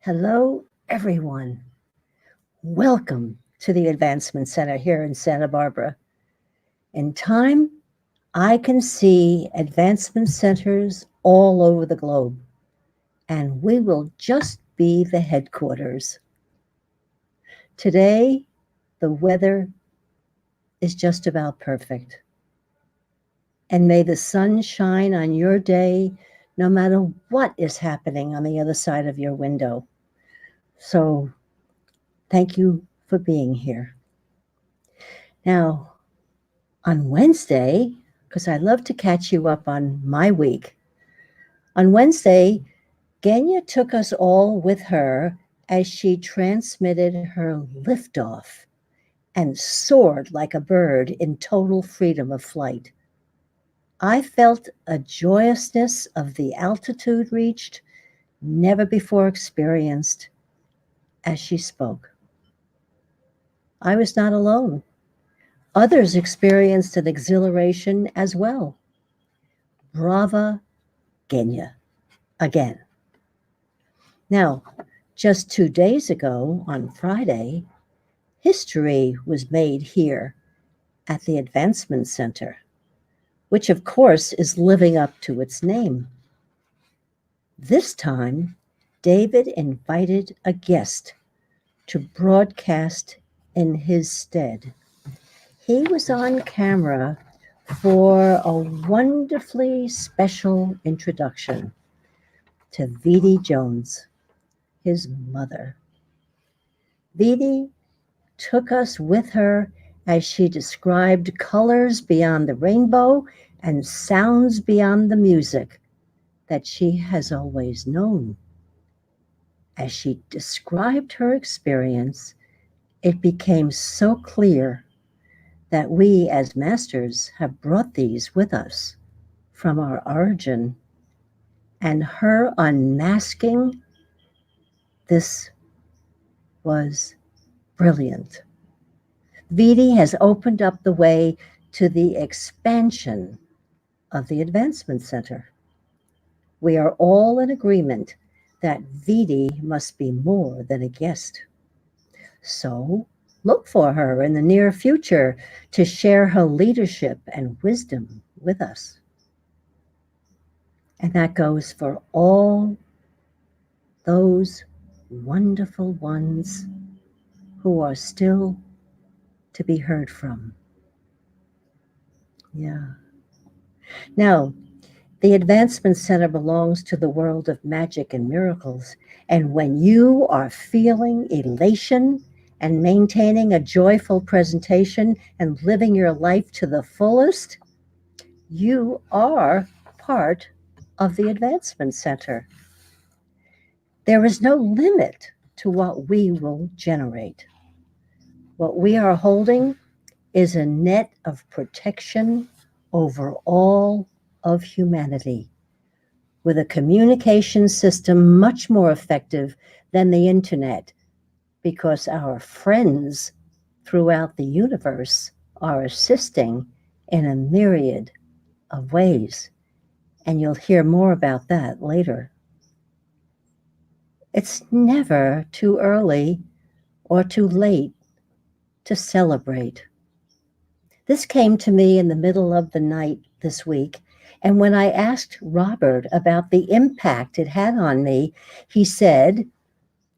Hello, everyone. Welcome to the Advancement Center here in Santa Barbara. In time, I can see advancement centers all over the globe, and we will just be the headquarters. Today, the weather is just about perfect. And may the sun shine on your day no matter what is happening on the other side of your window. So, thank you for being here. Now, on Wednesday, because I love to catch you up on my week, on Wednesday, Genya took us all with her as she transmitted her liftoff and soared like a bird in total freedom of flight. I felt a joyousness of the altitude reached, never before experienced, as she spoke. I was not alone. Others experienced an exhilaration as well. Brava, Genya, again. Now, just 2 days ago, on Friday, history was made here at the Advancement Center, which of course is living up to its name. This time, David invited a guest to broadcast in his stead. He was on camera for a wonderfully special introduction to Vidi Jones, his mother. Vidi took us with her as she described colors beyond the rainbow and sounds beyond the music that she has always known. As she described her experience, it became so clear that we as masters have brought these with us from our origin, and her unmasking this was brilliant. Vidi has opened up the way to the expansion of the Advancement Center. We are all in agreement that Vidi must be more than a guest. So look for her in the near future to share her leadership and wisdom with us. And that goes for all those wonderful ones who are still to be heard from. Yeah. Now, the Advancement Center belongs to the world of magic and miracles. And when you are feeling elation and maintaining a joyful presentation and living your life to the fullest, you are part of the Advancement Center. There is no limit to what we will generate. What we are holding is a net of protection over all of humanity, with a communication system much more effective than the internet, because our friends throughout the universe are assisting in a myriad of ways. And you'll hear more about that later. It's never too early or too late to celebrate. This came to me in the middle of the night this week, and when I asked Robert about the impact it had on me, he said,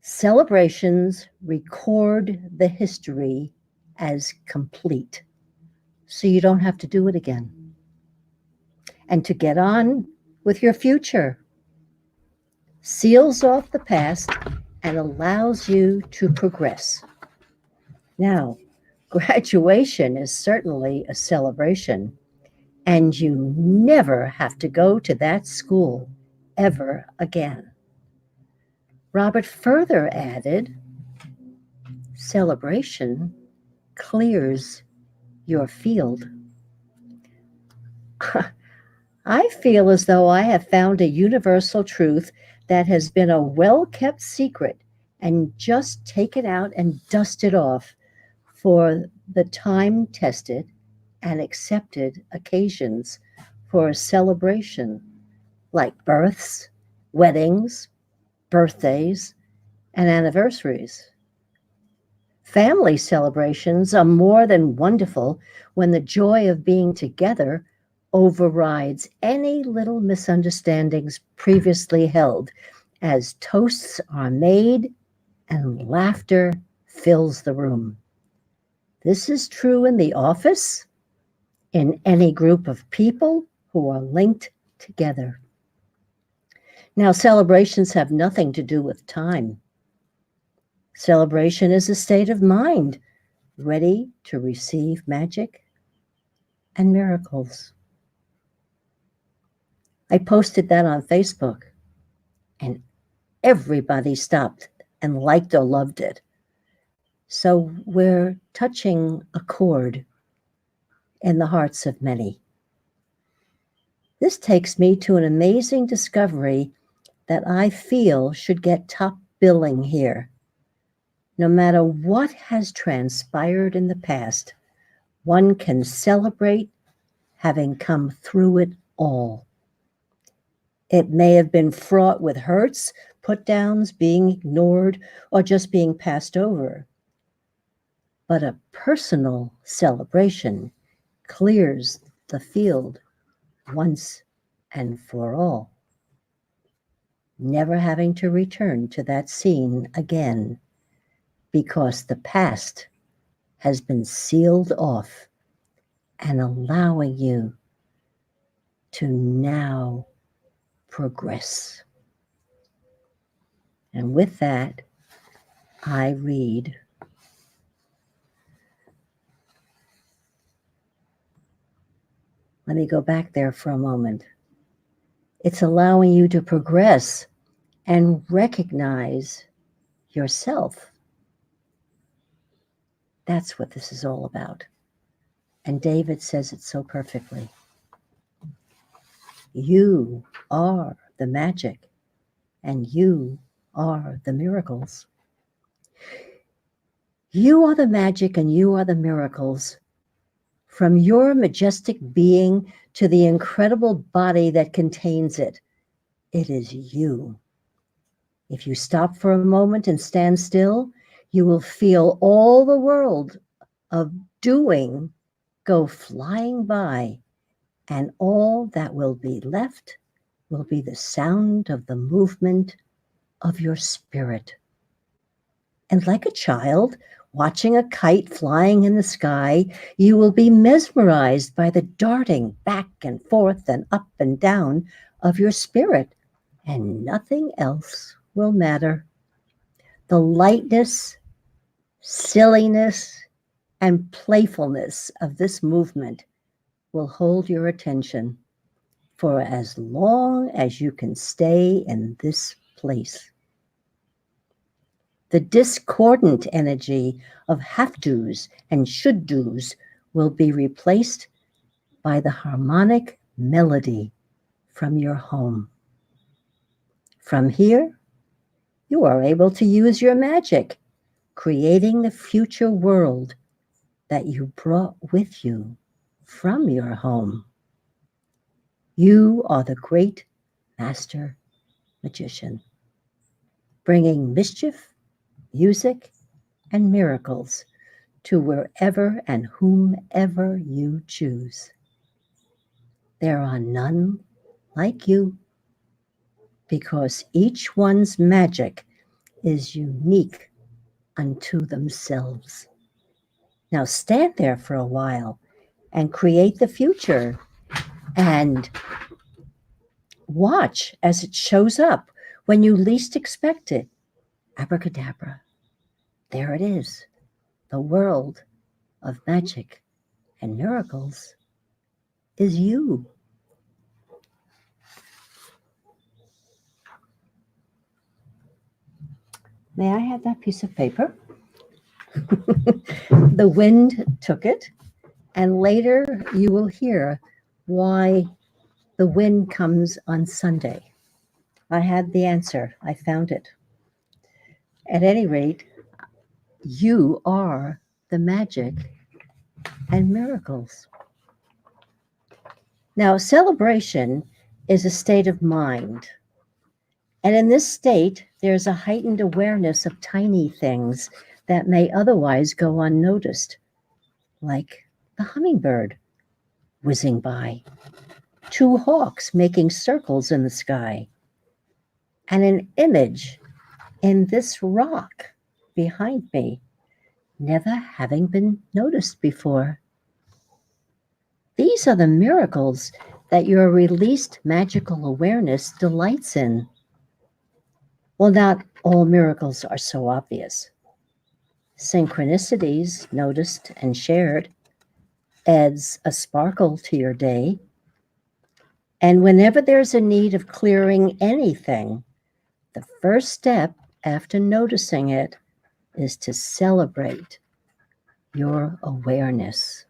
celebrations record the history as complete, so you don't have to do it again. And to get on with your future seals off the past and allows you to progress. Now, graduation is certainly a celebration, and you never have to go to that school ever again. Robert further added, celebration clears your field. I feel as though I have found a universal truth that has been a well-kept secret and just taken out and dusted off for the time-tested and accepted occasions for a celebration, like births, weddings, birthdays, and anniversaries. Family celebrations are more than wonderful when the joy of being together overrides any little misunderstandings previously held as toasts are made and laughter fills the room. This is true in the office, in any group of people who are linked together. Now, celebrations have nothing to do with time. Celebration is a state of mind ready to receive magic and miracles. I posted that on Facebook, and everybody stopped and liked or loved it. So we're touching a chord in the hearts of many. This takes me to an amazing discovery that I feel should get top billing here. No matter what has transpired in the past, one can celebrate having come through it all. It may have been fraught with hurts, put downs, being ignored, or just being passed over. But a personal celebration clears the field once and for all, never having to return to that scene again because the past has been sealed off and allowing you to now progress. And with that, I read, let me go back there for a moment. It's allowing you to progress and recognize yourself. That's what this is all about. And David says it so perfectly. You are the magic, and you are the miracles. You are the magic, and you are the miracles. From your majestic being to the incredible body that contains it, it is you. If you stop for a moment and stand still, you will feel all the world of doing go flying by, and all that will be left will be the sound of the movement of your spirit. And like a child watching a kite flying in the sky, you will be mesmerized by the darting back and forth and up and down of your spirit, and nothing else will matter. The lightness, silliness, and playfulness of this movement will hold your attention for as long as you can stay in this place. The discordant energy of have-tos and should-dos will be replaced by the harmonic melody from your home. From here, you are able to use your magic, creating the future world that you brought with you from your home. You are the great master magician, bringing mischief, music, and miracles to wherever and whomever you choose. There are none like you because each one's magic is unique unto themselves. Now stand there for a while and create the future and watch as it shows up when you least expect it. Abracadabra. There it is. The world of magic and miracles is you. May I have that piece of paper? The wind took it, and later you will hear why the wind comes on Sunday. I had the answer. I found it. At any rate, you are the magic and miracles. Now, celebration is a state of mind. And in this state, There's a heightened awareness of tiny things that may otherwise go unnoticed, like the hummingbird whizzing by, two hawks making circles in the sky, and an image in this rock behind me never having been noticed before. These are the miracles that your released magical awareness delights in. Well, not all miracles are so obvious. Synchronicities noticed and shared adds a sparkle to your day. And whenever there's a need of clearing anything, the first step after noticing it is to celebrate your awareness.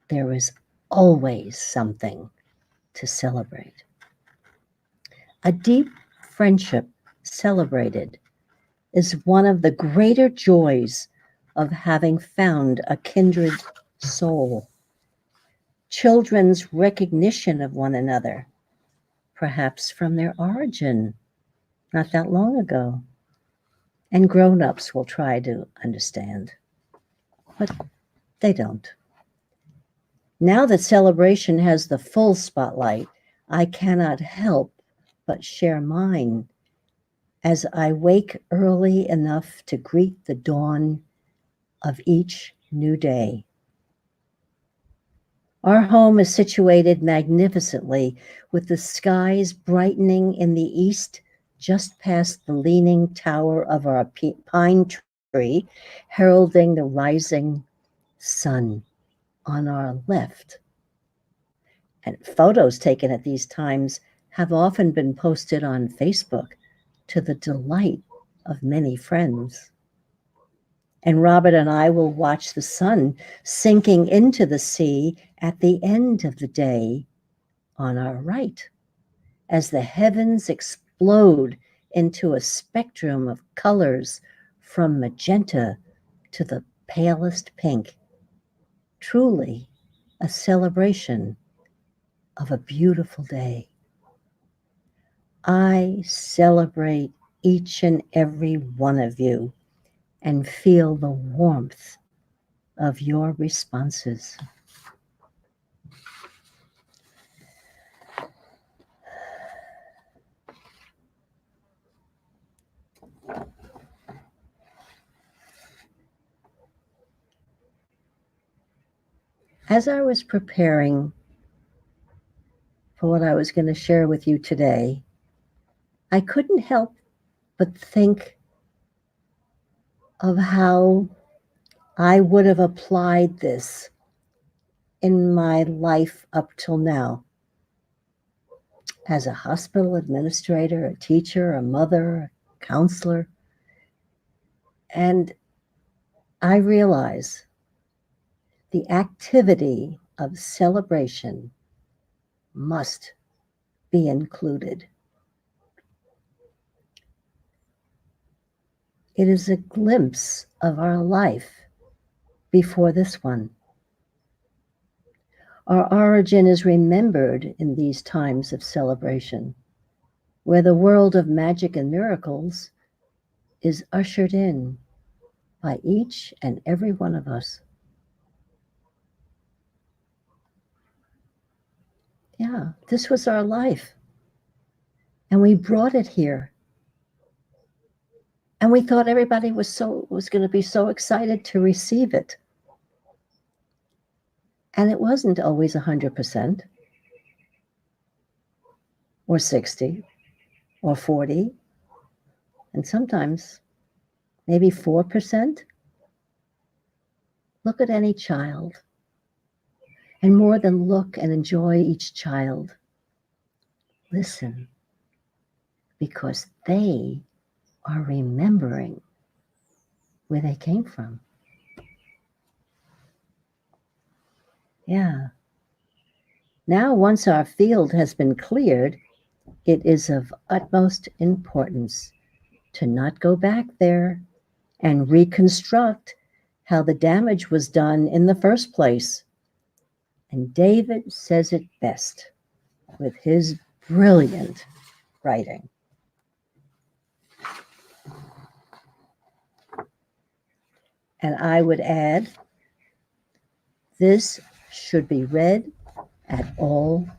There is always something to celebrate. A deep friendship celebrated is one of the greater joys of having found a kindred soul. Children's recognition of one another, perhaps from their origin not that long ago, and grown-ups will try to understand, but they don't. Now that celebration has the full spotlight, I cannot help but share mine as I wake early enough to greet the dawn of each new day. Our home is situated magnificently, with the skies brightening in the east just past the leaning tower of our pine tree, heralding the rising sun on our left. And photos taken at these times have often been posted on Facebook to the delight of many friends. And Robert and I will watch the sun sinking into the sea at the end of the day on our right, as the heavens explode into a spectrum of colors from magenta to the palest pink. Truly a celebration of a beautiful day. I celebrate each and every one of you and feel the warmth of your responses. As I was preparing for what I was going to share with you today, I couldn't help but think of how I would have applied this in my life up till now. As a hospital administrator, a teacher, a mother, a counselor. And I realize the activity of celebration must be included. It is a glimpse of our life before this one. Our origin is remembered in these times of celebration, where the world of magic and miracles is ushered in by each and every one of us. Yeah, this was our life. And we brought it here. And we thought everybody was going to be so excited to receive it. And it wasn't always 100% or 60 or 40, and sometimes maybe 4%. Look at any child, and more than look and enjoy each child, listen, because they are remembering where they came from. Yeah. Now, once our field has been cleared, it is of utmost importance to not go back there and reconstruct how the damage was done in the first place. And David says it best with his brilliant writing. And I would add, this should be read at all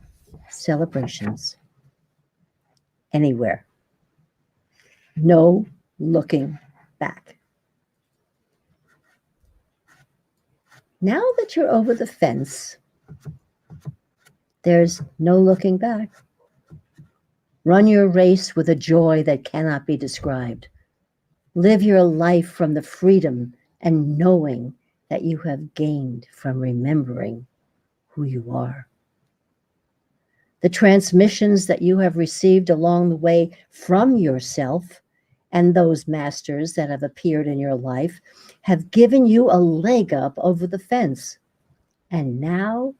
celebrations, anywhere. No looking back. Now that you're over the fence, there's no looking back. Run your race with a joy that cannot be described. Live your life from the freedom and knowing that you have gained from remembering who you are. The transmissions that you have received along the way from yourself and those masters that have appeared in your life have given you a leg up over the fence. And now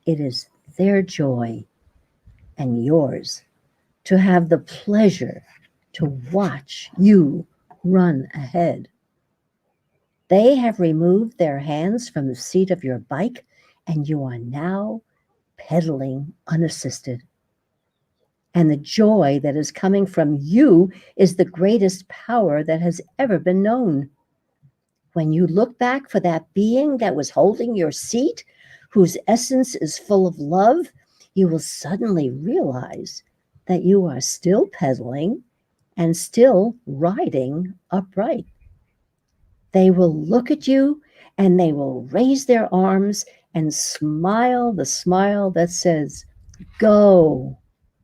it is their joy and yours to have the pleasure to watch you run ahead. They have removed their hands from the seat of your bike, and you are now pedaling unassisted. And the joy that is coming from you is the greatest power that has ever been known. When you look back for that being that was holding your seat, whose essence is full of love, you will suddenly realize that you are still pedaling and still riding upright. They will look at you and they will raise their arms and smile the smile that says, go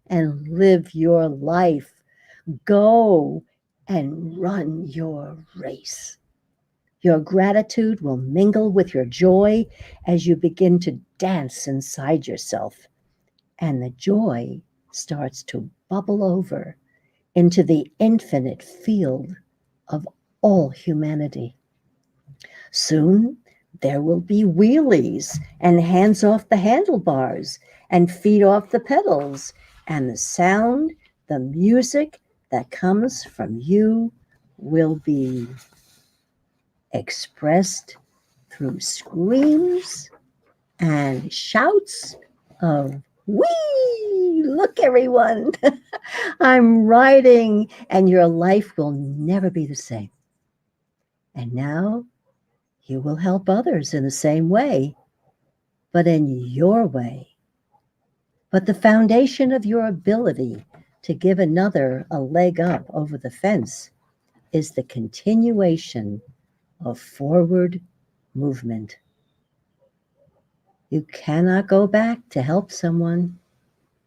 and live your life. Go and run your race. Your gratitude will mingle with your joy as you begin to dance inside yourself. And the joy starts to bubble over into the infinite field of all humanity. Soon there will be wheelies and hands off the handlebars and feet off the pedals, and the sound, the music that comes from you will be expressed through screams and shouts of, "Whee! Look, everyone, I'm riding," and your life will never be the same. And now you will help others in the same way, but in your way. But the foundation of your ability to give another a leg up over the fence is the continuation of forward movement. You cannot go back to help someone.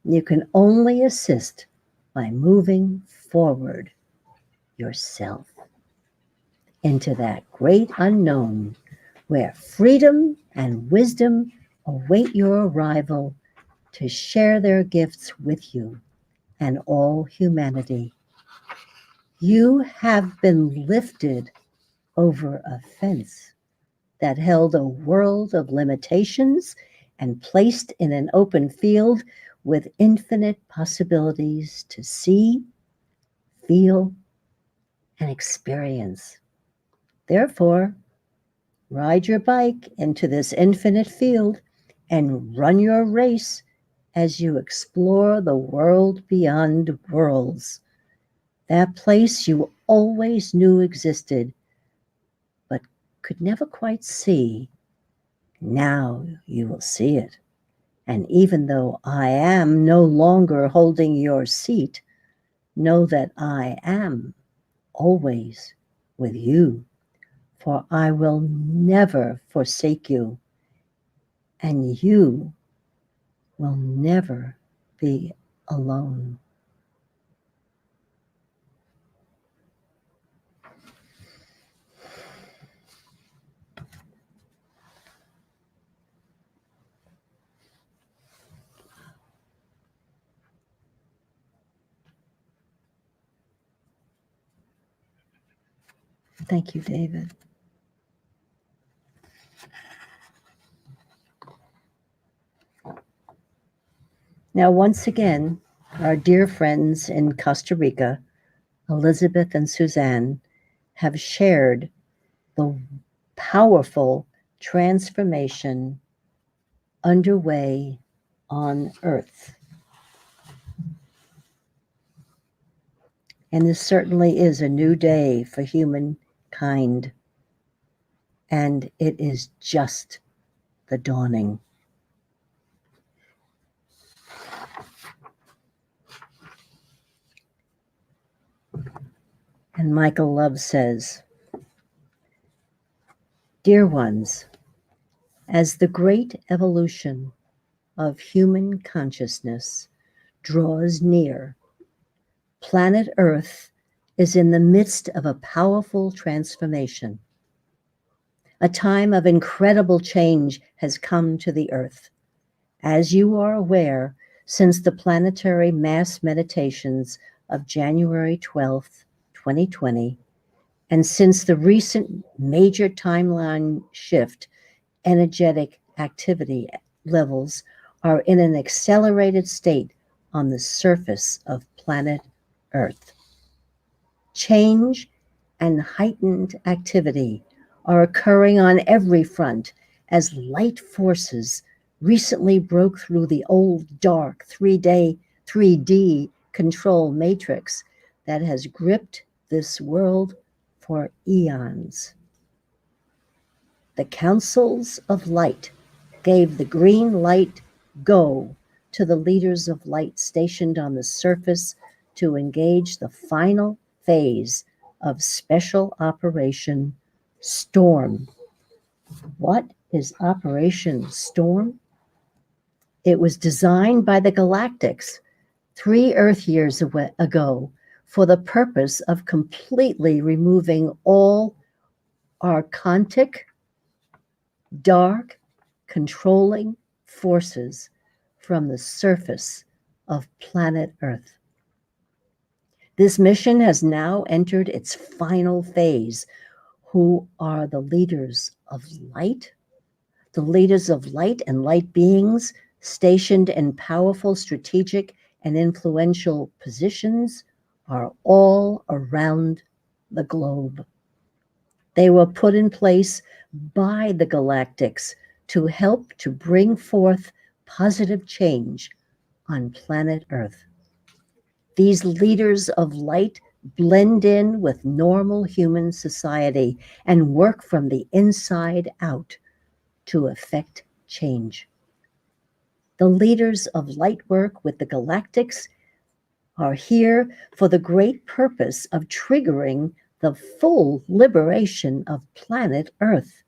You can only assist by moving forward yourself into that great unknown where freedom and wisdom await your arrival to share their gifts with you and all humanity. You have been lifted over a fence that held a world of limitations and placed in an open field with infinite possibilities to see, feel, and experience. Therefore, ride your bike into this infinite field and run your race as you explore the world beyond worlds, that place you always knew existed but could never quite see. Now you will see it. And even though I am no longer holding your seat, know that I am always with you, for I will never forsake you, and you will never be alone. Thank you, David. Now, once again, our dear friends in Costa Rica, Elizabeth and Suzanne, have shared the powerful transformation underway on Earth. And this certainly is a new day for humankind. and it is just the dawning. And Michael Love says, "Dear ones, as the great evolution of human consciousness draws near, planet Earth is in the midst of a powerful transformation. A time of incredible change has come to the Earth. As you are aware, since the planetary mass meditations of January 12th, 2020, and since the recent major timeline shift, energetic activity levels are in an accelerated state on the surface of planet Earth. Change and heightened activity are occurring on every front as light forces recently broke through the old dark 3D control matrix that has gripped this world for eons. The councils of light gave the green light go to the leaders of light stationed on the surface to engage the final phase of Special Operation Storm. What is Operation Storm? It was designed by the Galactics 3 Earth years ago for the purpose of completely removing all archontic, dark, controlling forces from the surface of planet Earth. This mission has now entered its final phase. Who are the leaders of light? The leaders of light and light beings stationed in powerful strategic and influential positions are all around the globe. They were put in place by the Galactics to help to bring forth positive change on planet Earth. These leaders of light blend in with normal human society and work from the inside out to effect change. The leaders of light work with the Galactics are here for the great purpose of triggering the full liberation of planet Earth.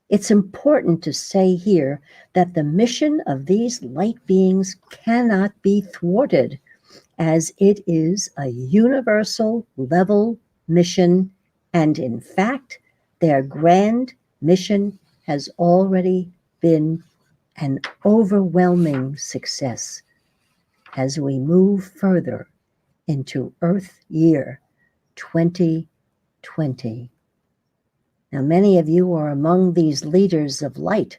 It's important to say here that the mission of these light beings cannot be thwarted, as it is a universal level mission, and in fact, their grand mission has already been an overwhelming success as we move further into Earth Year 2020. Now, many of you are among these leaders of light.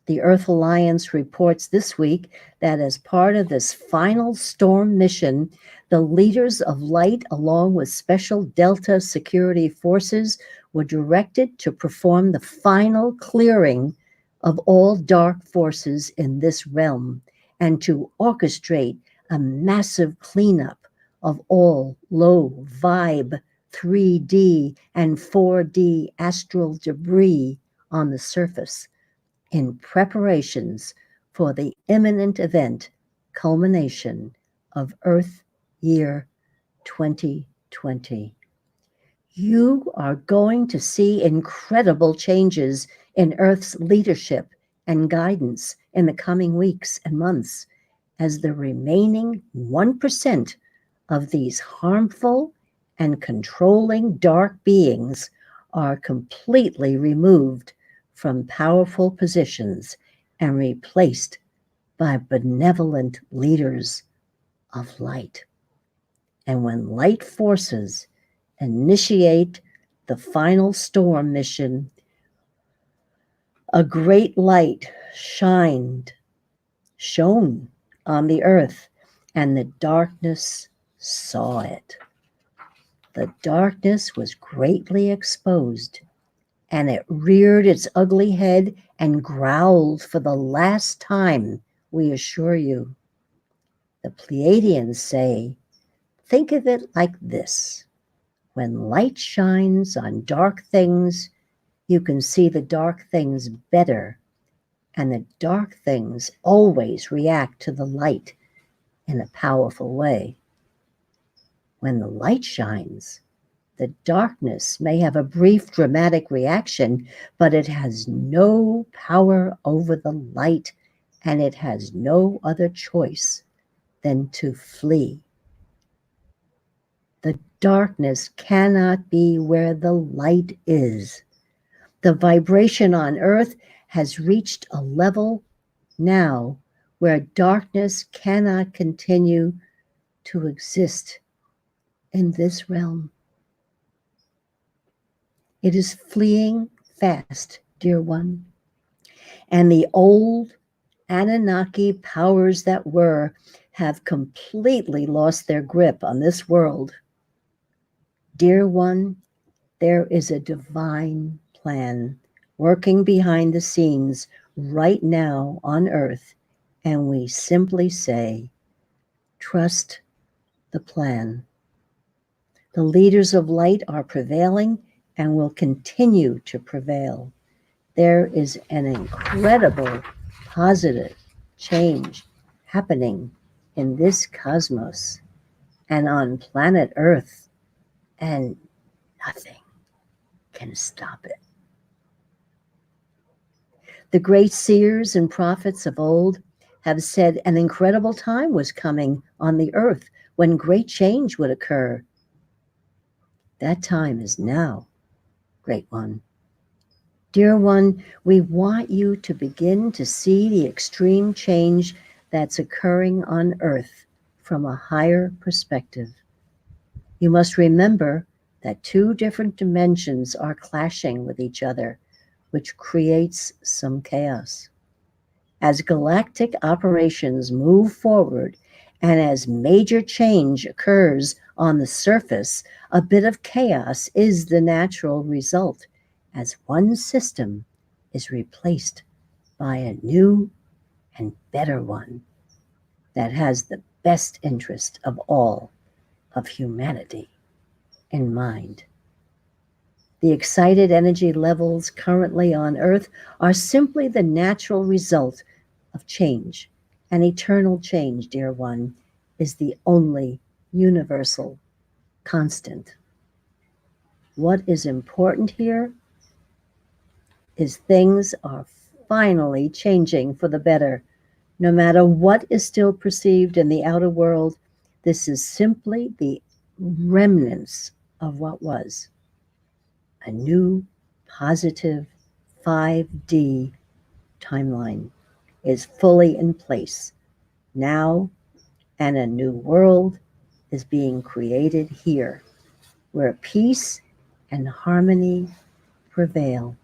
The Earth Alliance reports this week that as part of this final storm mission, the leaders of light, along with special Delta security forces, were directed to perform the final clearing of all dark forces in this realm and to orchestrate a massive cleanup of all low vibe 3D and 4D astral debris on the surface in preparations for the imminent event culmination of Earth Year 2020. You are going to see incredible changes in Earth's leadership and guidance in the coming weeks and months as the remaining 1% of these harmful and controlling dark beings are completely removed from powerful positions and replaced by benevolent leaders of light. And when light forces initiate the final storm mission, a great light shone on the earth, and the darkness saw it. The darkness was greatly exposed, and it reared its ugly head and growled for the last time, we assure you. The Pleiadians say, think of it like this. When light shines on dark things, You can see the dark things better, and the dark things always react to the light in a powerful way. When the light shines, the darkness may have a brief dramatic reaction, but it has no power over the light, and it has no other choice than to flee. The darkness cannot be where the light is. The vibration on earth has reached a level now where darkness cannot continue to exist in this realm. It is fleeing fast, dear one. And the old Anunnaki powers that were have completely lost their grip on this world. Dear one, there is a divine plan working behind the scenes right now on earth, and we simply say, trust the plan. The leaders of light are prevailing and will continue to prevail. There is an incredible positive change happening in this cosmos and on planet Earth, and nothing can stop it. The great seers and prophets of old have said an incredible time was coming on the earth when great change would occur. That time is now, great one. Dear one, we want you to begin to see the extreme change that's occurring on earth from a higher perspective. You must remember that two different dimensions are clashing with each other, which creates some chaos. As galactic operations move forward and as major change occurs on the surface, a bit of chaos is the natural result as one system is replaced by a new and better one that has the best interest of all of humanity in mind. The excited energy levels currently on Earth are simply the natural result of change. And eternal change, dear one, is the only universal constant. What is important here is things are finally changing for the better. No matter what is still perceived in the outer world, this is simply the remnants of what was. A new positive 5D timeline is fully in place now, and a new world is being created here where peace and harmony prevail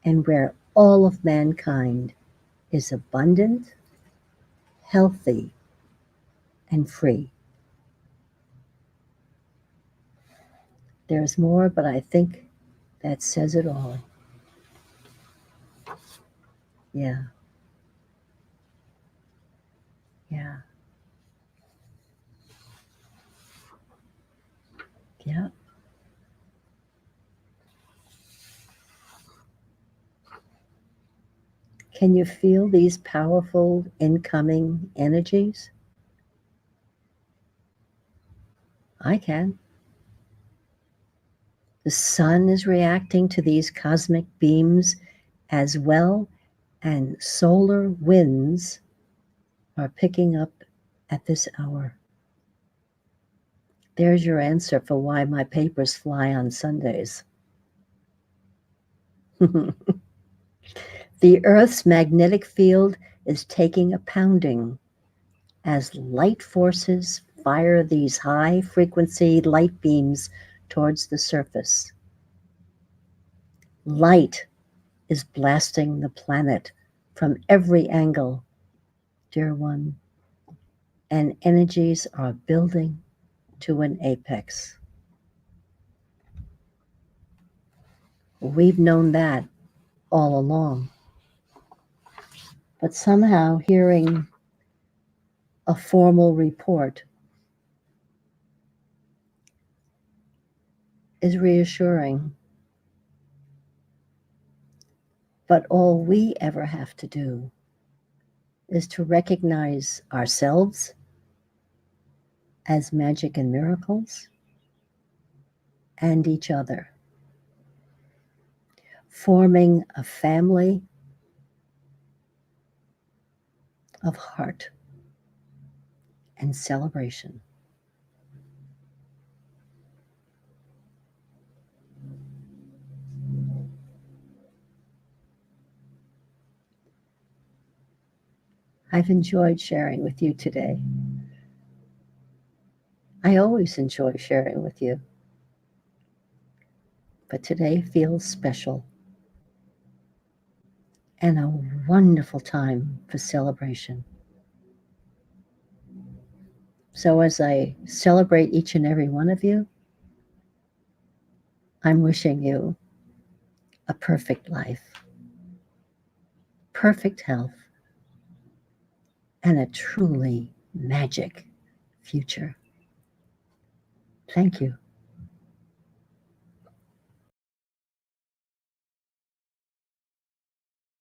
and where all of mankind is abundant, healthy, and free. There's more, but I think that says it all. Yeah. Yeah. Yeah. Can you feel these powerful incoming energies? I can. The sun is reacting to these cosmic beams as well, and solar winds are picking up at this hour. There's your answer for why my papers fly on Sundays. The Earth's magnetic field is taking a pounding as light forces fire these high-frequency light beams towards the surface. Light is blasting the planet from every angle, dear one, and energies are building to an apex. We've known that all along. But somehow hearing a formal report is reassuring. But all we ever have to do is to recognize ourselves as magic and miracles and each other, forming a family of heart and celebration. I've enjoyed sharing with you today. I always enjoy sharing with you, but today feels special and a wonderful time for celebration. So as I celebrate each and every one of you, I'm wishing you a perfect life, perfect health, and a truly magic future. Thank you.